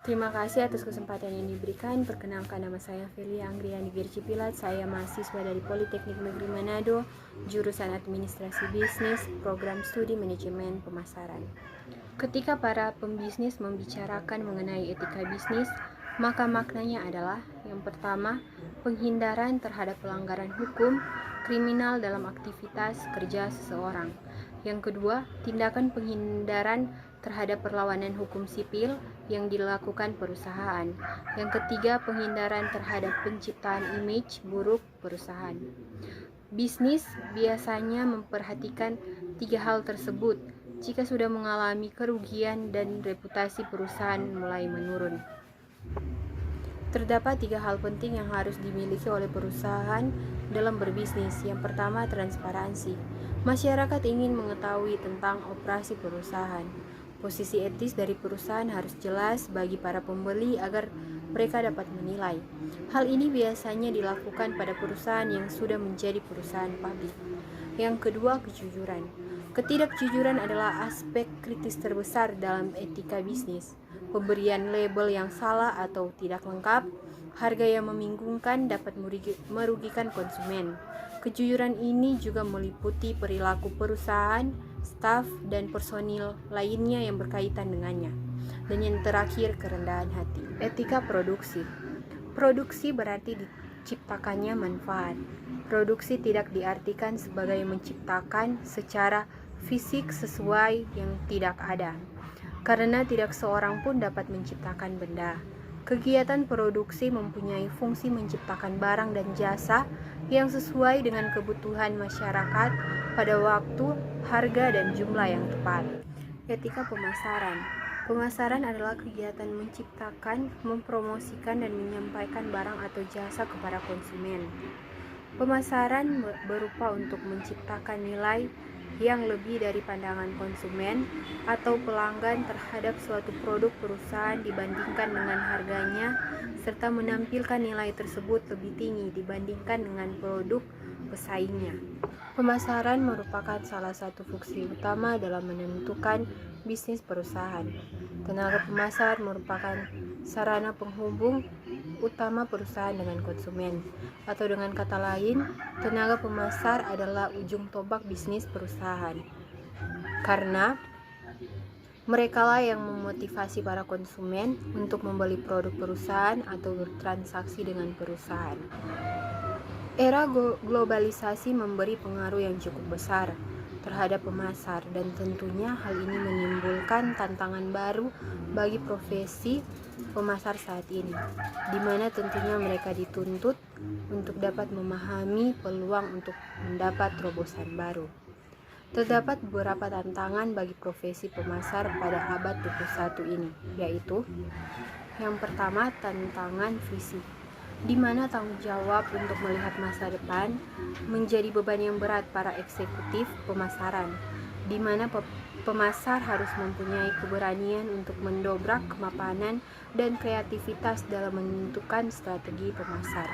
Terima kasih atas kesempatan yang diberikan. Perkenalkan, nama saya Felia Anggriani Gircipilat. Saya mahasiswa dari Politeknik Negeri Manado, jurusan Administrasi Bisnis, program studi Manajemen Pemasaran. Ketika para pembisnis membicarakan mengenai etika bisnis, maka maknanya adalah yang pertama, penghindaran terhadap pelanggaran hukum, kriminal dalam aktivitas kerja seseorang. Yang kedua, tindakan penghindaran terhadap perlawanan hukum sipil yang dilakukan perusahaan. Yang ketiga, penghindaran terhadap penciptaan image buruk perusahaan. Bisnis biasanya memperhatikan tiga hal tersebut jika sudah mengalami kerugian dan reputasi perusahaan mulai menurun. Terdapat tiga hal penting yang harus dimiliki oleh perusahaan dalam berbisnis. Yang pertama, transparansi. Masyarakat ingin mengetahui tentang operasi perusahaan. Posisi etis dari perusahaan harus jelas bagi para pembeli agar mereka dapat menilai. Hal ini biasanya dilakukan pada perusahaan yang sudah menjadi perusahaan publik. Yang kedua, kejujuran. Ketidakjujuran adalah aspek kritis terbesar dalam etika bisnis. Pemberian label yang salah atau tidak lengkap, harga yang membingungkan dapat merugikan konsumen. Kejujuran ini juga meliputi perilaku perusahaan, staf, dan personil lainnya yang berkaitan dengannya. Dan yang terakhir, kerendahan hati. Etika produksi. Produksi berarti diciptakannya manfaat. Produksi tidak diartikan sebagai menciptakan secara fisik sesuai yang tidak ada, karena tidak seorang pun dapat menciptakan benda. Kegiatan produksi mempunyai fungsi menciptakan barang dan jasa yang sesuai dengan kebutuhan masyarakat pada waktu, harga, dan jumlah yang tepat. Etika pemasaran. Pemasaran adalah kegiatan menciptakan, mempromosikan, dan menyampaikan barang atau jasa kepada konsumen. Pemasaran berupa untuk menciptakan nilai yang lebih dari pandangan konsumen atau pelanggan terhadap suatu produk perusahaan dibandingkan dengan harganya, serta menampilkan nilai tersebut lebih tinggi dibandingkan dengan produk pesaingnya. Pemasaran merupakan salah satu fungsi utama dalam menentukan bisnis perusahaan. Tenaga pemasar merupakan sarana penghubung utama perusahaan dengan konsumen, atau dengan kata lain, tenaga pemasar adalah ujung tombak bisnis perusahaan, karena merekalah yang memotivasi para konsumen untuk membeli produk perusahaan atau bertransaksi dengan perusahaan. Era globalisasi memberi pengaruh yang cukup besar terhadap pemasar, dan tentunya hal ini menimbulkan tantangan baru bagi profesi pemasar saat ini, di mana tentunya mereka dituntut untuk dapat memahami peluang untuk mendapat terobosan baru. Terdapat beberapa tantangan bagi profesi pemasar pada abad 21 ini, yaitu yang pertama, tantangan visi, di mana tanggung jawab untuk melihat masa depan menjadi beban yang berat para eksekutif pemasaran, di mana pemasar harus mempunyai keberanian untuk mendobrak kemapanan dan kreativitas dalam menentukan strategi pemasar.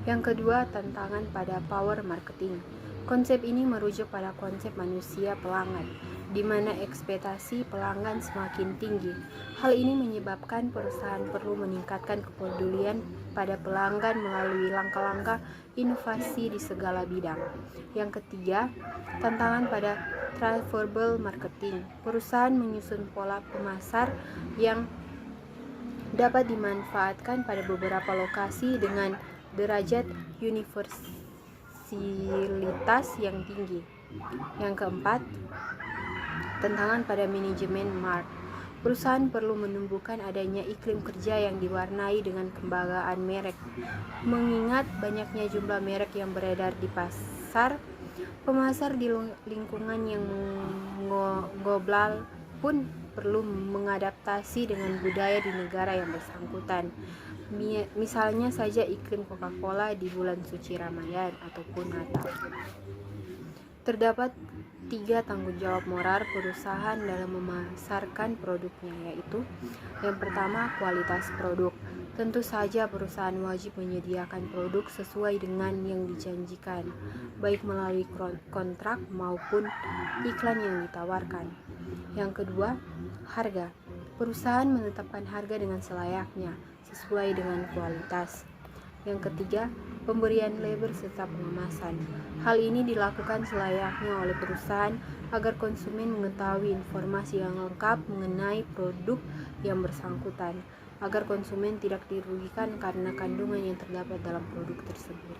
Yang kedua, tantangan pada power marketing. Konsep ini merujuk pada konsep manusia pelanggan, di mana ekspektasi pelanggan semakin tinggi. Hal ini menyebabkan perusahaan perlu meningkatkan kepedulian pada pelanggan melalui langkah-langkah inovasi di segala bidang. Yang ketiga, tantangan pada transferable marketing. Perusahaan menyusun pola pemasar yang dapat dimanfaatkan pada beberapa lokasi dengan derajat universalitas yang tinggi. Yang keempat, tantangan pada manajemen mark. Perusahaan perlu menumbuhkan adanya iklim kerja yang diwarnai dengan kebanggaan merek. Mengingat banyaknya jumlah merek yang beredar di pasar, pemasar di lingkungan yang global pun perlu mengadaptasi dengan budaya di negara yang bersangkutan. Misalnya saja iklim Coca-Cola di bulan suci Ramadan ataupun Natal. Terdapat 3 tanggung jawab moral perusahaan dalam memasarkan produknya, yaitu yang pertama, kualitas produk. Tentu saja perusahaan wajib menyediakan produk sesuai dengan yang dijanjikan, baik melalui kontrak maupun iklan yang ditawarkan. Yang kedua, harga. Perusahaan menetapkan harga dengan selayaknya, sesuai dengan kualitas. Yang ketiga, pemberian label serta pengemasan. Hal ini dilakukan selayaknya oleh perusahaan agar konsumen mengetahui informasi yang lengkap mengenai produk yang bersangkutan, agar konsumen tidak dirugikan karena kandungan yang terdapat dalam produk tersebut.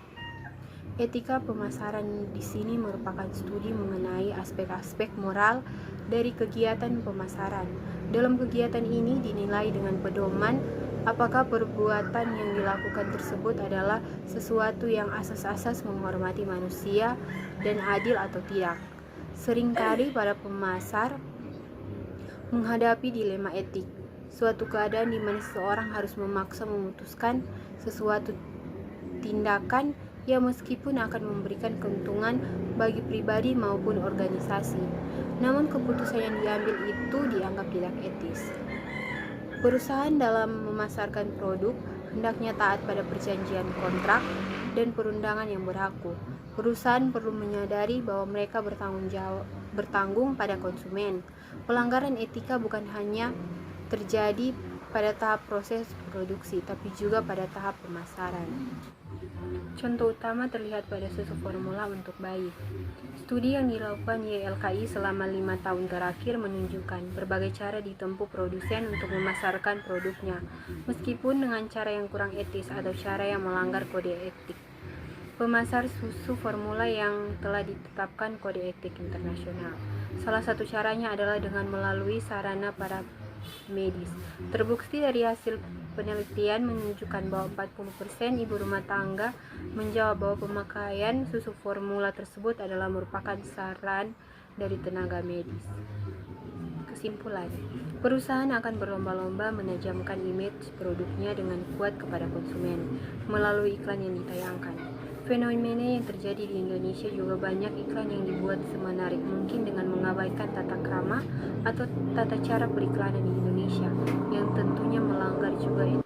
Etika pemasaran di sini merupakan studi mengenai aspek-aspek moral dari kegiatan pemasaran. Dalam kegiatan ini dinilai dengan pedoman apakah perbuatan yang dilakukan tersebut adalah sesuatu yang asas-asas menghormati manusia dan adil atau tidak. Seringkali para pemasar menghadapi dilema etik, suatu keadaan di mana seseorang harus memaksa memutuskan sesuatu tindakan yang meskipun akan memberikan keuntungan bagi pribadi maupun organisasi, namun keputusan yang diambil itu dianggap tidak etis. Perusahaan dalam memasarkan produk hendaknya taat pada perjanjian kontrak dan perundangan yang berlaku. Perusahaan perlu menyadari bahwa mereka bertanggung pada konsumen. Pelanggaran etika bukan hanya terjadi pada tahap proses produksi, tapi juga pada tahap pemasaran. Contoh utama terlihat pada susu formula untuk bayi. Studi yang dilakukan YLKI selama 5 tahun terakhir menunjukkan berbagai cara ditempuh produsen untuk memasarkan produknya, meskipun dengan cara yang kurang etis atau cara yang melanggar kode etik. Pemasar susu formula yang telah ditetapkan kode etik internasional. Salah satu caranya adalah dengan melalui sarana para medis. Terbukti dari hasil penelitian menunjukkan bahwa 40% ibu rumah tangga menjawab bahwa pemakaian susu formula tersebut adalah merupakan saran dari tenaga medis. Kesimpulan, perusahaan akan berlomba-lomba menajamkan image produknya dengan kuat kepada konsumen melalui iklan yang ditayangkan. Fenomena yang terjadi di Indonesia juga banyak iklan yang dibuat semenarik mungkin dengan mengabaikan tata krama atau tata cara periklanan di Indonesia yang tentunya melanggar juga